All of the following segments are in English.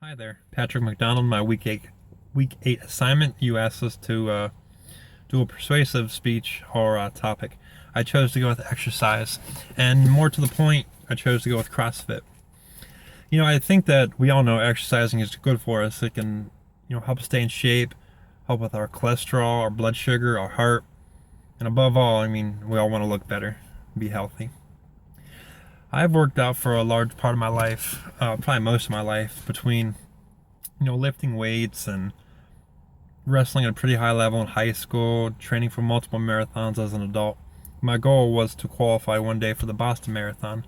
Hi there, Patrick Mcdonald. My week eight assignment. You asked us to do a persuasive speech or topic. I chose to go with exercise, and more to the point, I chose to go with CrossFit. I think that we all know exercising is good for us. It can, help us stay in shape, help with our cholesterol, our blood sugar, our heart, and above all, we all want to look better, be healthy. I've worked out for a large part of my life, probably most of my life, between lifting weights and wrestling at a pretty high level in high school, training for multiple marathons as an adult. My goal was to qualify one day for the Boston Marathon.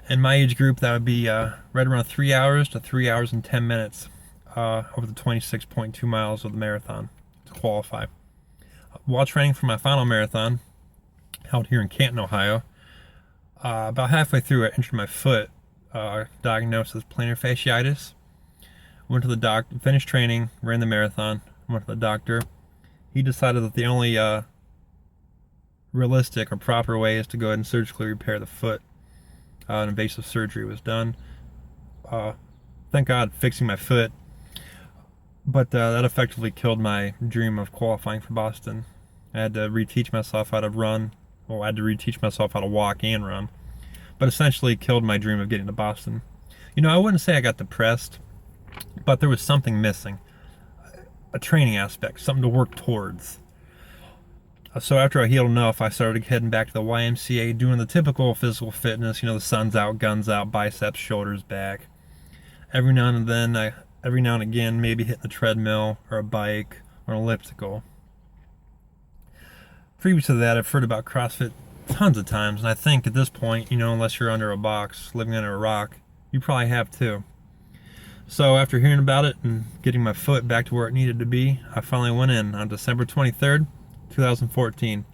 In my age group, that would be right around 3 hours to 3 hours and 10 minutes over the 26.2 miles of the marathon to qualify. While training for my final marathon, held here in Canton, Ohio, about halfway through, I injured my foot, diagnosed with plantar fasciitis. Went to the doctor, finished training, ran the marathon, went to the doctor. He decided that the only realistic or proper way is to go ahead and surgically repair the foot. An invasive surgery was done. Thank God, fixing my foot. But that effectively killed my dream of qualifying for Boston. I had to reteach myself how to run. Well, I had to reteach myself how to walk and run. But essentially killed my dream of getting to Boston. I wouldn't say I got depressed, but there was something missing. A training aspect, something to work towards. So after I healed enough, I started heading back to the YMCA, doing the typical physical fitness, the sun's out, guns out, biceps, shoulders, back. Every now and again, maybe hitting the treadmill or a bike or an elliptical. Previous to that, I've heard about CrossFit tons of times, and I think at this point, unless you're under a box, living under a rock, you probably have too. So after hearing about it and getting my foot back to where it needed to be, I finally went in on December 23rd, 2014.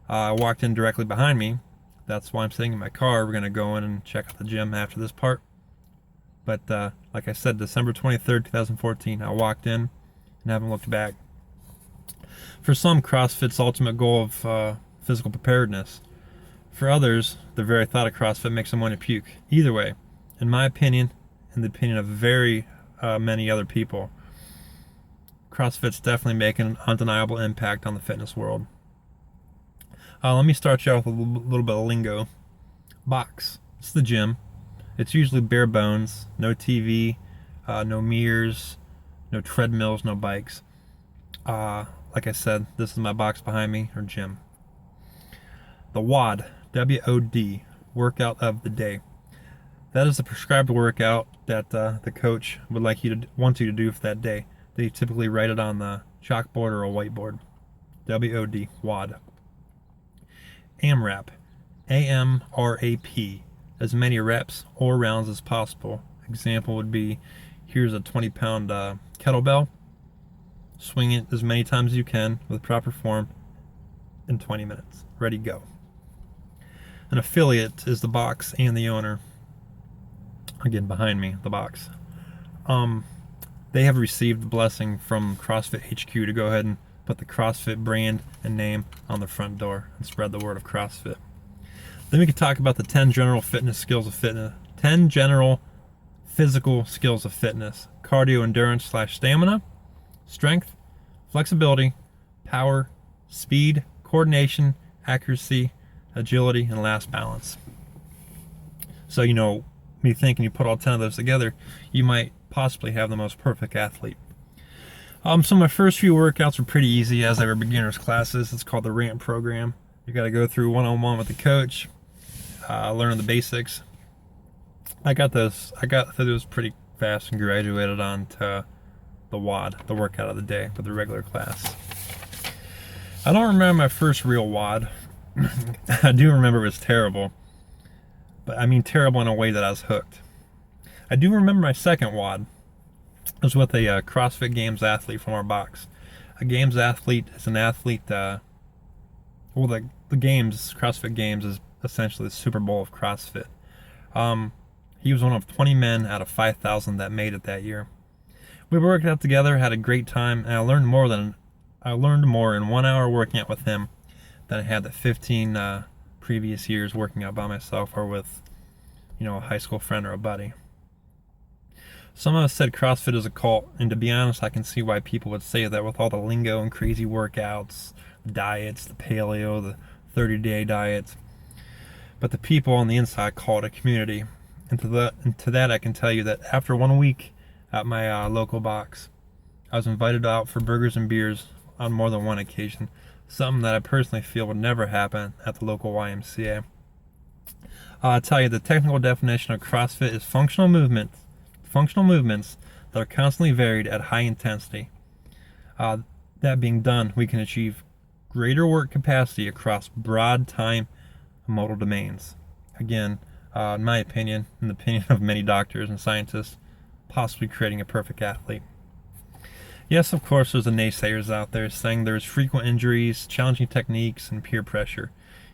I walked in directly behind me. That's why I'm sitting in my car. We're going to go in and check out the gym after this part. But like I said, December 23rd, 2014, I walked in and haven't looked back. For some, CrossFit's ultimate goal of physical preparedness. For others, the very thought of CrossFit makes them want to puke. Either way, in my opinion, in the opinion of very many other people, CrossFit's definitely making an undeniable impact on the fitness world. Let me start you off with a little bit of lingo. Box. It's the gym. It's usually bare bones, no TV, no mirrors, no treadmills, no bikes. Like I said, this is my box behind me, or gym. The WOD, W-O-D, workout of the day. That is the prescribed workout that the coach would want you to do for that day. They typically write it on the chalkboard or a whiteboard. W-O-D, WOD. AMRAP, A-M-R-A-P, as many reps or rounds as possible. Example would be, here's a 20-pound kettlebell. Swing it as many times as you can with proper form in 20 minutes. Ready, go. An affiliate is the box and the owner. Again, behind me, the box. They have received the blessing from CrossFit HQ to go ahead and put the CrossFit brand and name on the front door and spread the word of CrossFit. Then we could talk about the 10 general fitness skills of fitness. 10 general physical skills of fitness. Cardio endurance / stamina, strength, flexibility, power, speed, coordination, accuracy, agility, and last, balance. So, me thinking you put all 10 of those together, you might possibly have the most perfect athlete. So my first few workouts were pretty easy, as they were beginners classes. It's called the RAMP program. You got to go through one-on-one with the coach, learn the basics. I got through those pretty fast and graduated on to the WOD, the workout of the day, with the regular class. I don't remember my first real WOD. I do remember it was terrible. But terrible in a way that I was hooked. I do remember my second WOD. It was with a CrossFit Games athlete from our box. A Games athlete is an athlete, the Games, CrossFit Games, is essentially the Super Bowl of CrossFit. He was one of 20 men out of 5,000 that made it that year. We worked out together, had a great time, and I learned more in 1 hour working out with him than I had the 15 previous years working out by myself or with, a high school friend or a buddy. Some have said CrossFit is a cult, and to be honest, I can see why people would say that with all the lingo and crazy workouts, the diets, the paleo, the 30-day diets. But the people on the inside call it a community. And to that I can tell you that after 1 week at my local box, I was invited out for burgers and beers on more than one occasion, something that I personally feel would never happen at the local YMCA. I'll tell you, the technical definition of CrossFit is functional movements that are constantly varied at high intensity. That being done, we can achieve greater work capacity across broad time and modal domains. Again, in my opinion, in the opinion of many doctors and scientists, possibly creating a perfect athlete. Yes, of course, there's the naysayers out there saying there's frequent injuries, challenging techniques, and peer pressure.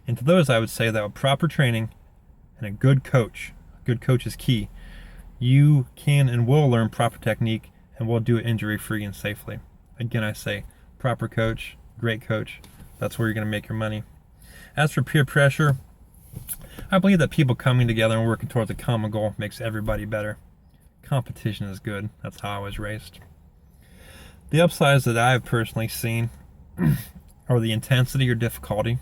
And to those, I would say that with proper training and a good coach is key, you can and will learn proper technique and will do it injury-free and safely. Again, I say proper coach, great coach, that's where you're going to make your money. As for peer pressure, I believe that people coming together and working towards a common goal makes everybody better. Competition is good. That's how I was raised. The upsides that I've personally seen are the intensity or difficulty,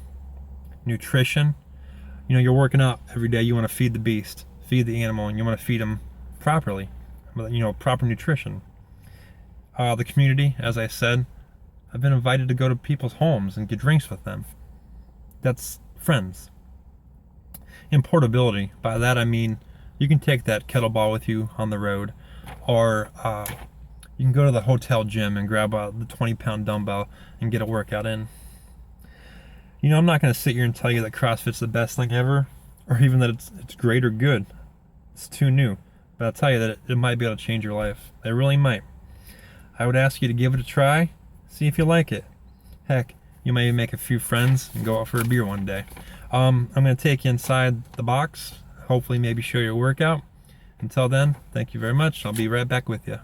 nutrition. You're working out every day. You want to feed the beast, feed the animal, and you want to feed them properly. Proper nutrition. The community, as I said, I've been invited to go to people's homes and get drinks with them. That's friends. And portability. By that I mean you can take that kettlebell with you on the road, or you can go to the hotel gym and grab the 20-pound dumbbell and get a workout in. I'm not going to sit here and tell you that CrossFit's the best thing ever, or even that it's great or good. It's too new. But I'll tell you that it might be able to change your life. It really might. I would ask you to give it a try, see if you like it. Heck, you may make a few friends and go out for a beer one day. I'm going to take you inside the box, hopefully maybe show you a workout. Until then, thank you very much. I'll be right back with you.